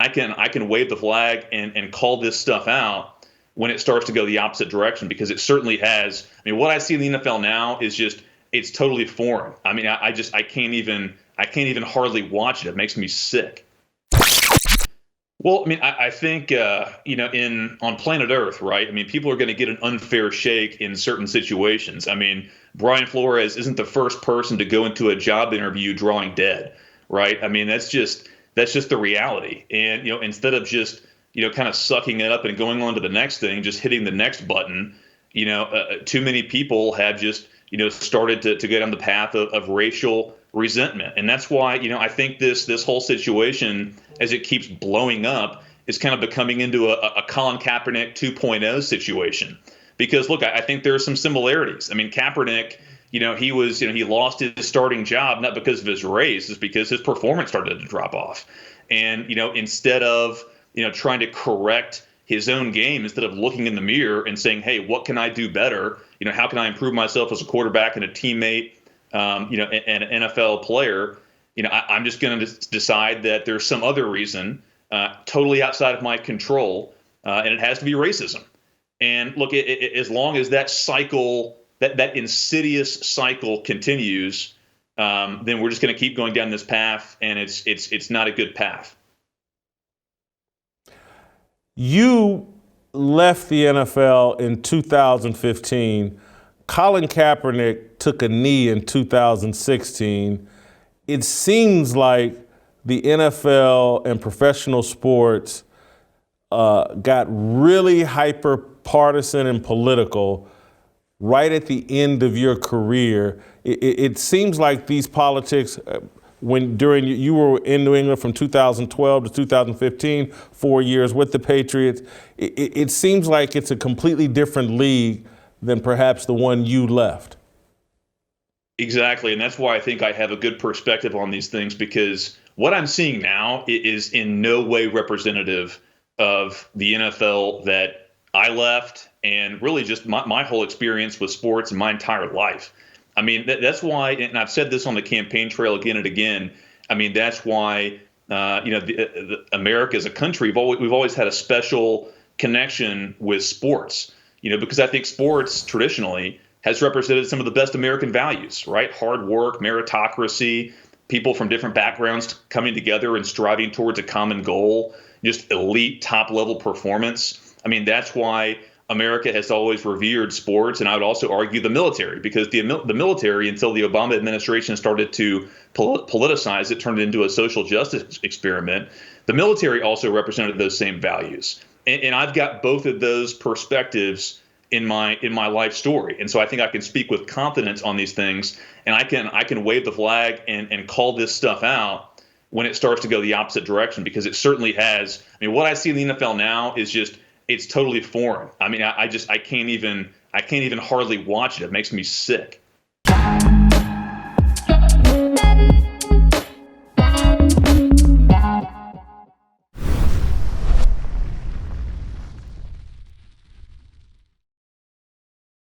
I can wave the flag and call this stuff out when it starts to go the opposite direction, because it certainly has. I mean, what I see in the NFL now is just, it's totally foreign. I mean, I can't even hardly watch it. It makes me sick. Well, I mean, I think in on planet Earth, right? I mean, people are going to get an unfair shake in certain situations. I mean, Brian Flores isn't the first person to go into a job interview drawing dead, right? I mean, that's just the reality. And instead of just kind of sucking it up and going on to the next thing, just hitting the next button, too many people have just started to go down the path of racial resentment. And that's why, I think this whole situation, as it keeps blowing up, is kind of becoming into a Colin Kaepernick 2.0 situation. Because look, I think there are some similarities. I mean, Kaepernick, he lost his starting job not because of his race, it's because his performance started to drop off. And instead of trying to correct his own game, instead of looking in the mirror and saying, hey, what can I do better? How can I improve myself as a quarterback and a teammate, and an NFL player? I'm just going to decide that there's some other reason, totally outside of my control, and it has to be racism. And look, as long as that cycle, that insidious cycle continues, then we're just going to keep going down this path, and it's not a good path. You left the NFL in 2015. Colin Kaepernick took a knee in 2016. It seems like the NFL and professional sports got really hyper partisan and political right at the end of your career. It seems like these politics, during you were in New England from 2012 to 2015, 4 years with the Patriots, it seems like it's a completely different league than perhaps the one you left. Exactly. And that's why I think I have a good perspective on these things, because what I'm seeing now is in no way representative of the NFL that I left, and really just my whole experience with sports and my entire life. I mean, that's why, and I've said this on the campaign trail again and again, I mean, that's why, America as a country, we've always had a special connection with sports, because I think sports traditionally has represented some of the best American values, right? Hard work, meritocracy, people from different backgrounds coming together and striving towards a common goal, just elite top level performance. I mean, that's why America has always revered sports, and I would also argue the military, because the military, until the Obama administration started to politicize it, turned it into a social justice experiment. The military also represented those same values, and I've got both of those perspectives in my life story, and so I think I can speak with confidence on these things, and I can wave the flag and call this stuff out when it starts to go the opposite direction, because it certainly has. I mean, what I see in the NFL now is just, it's totally foreign. I mean, I can't even hardly watch it. It makes me sick.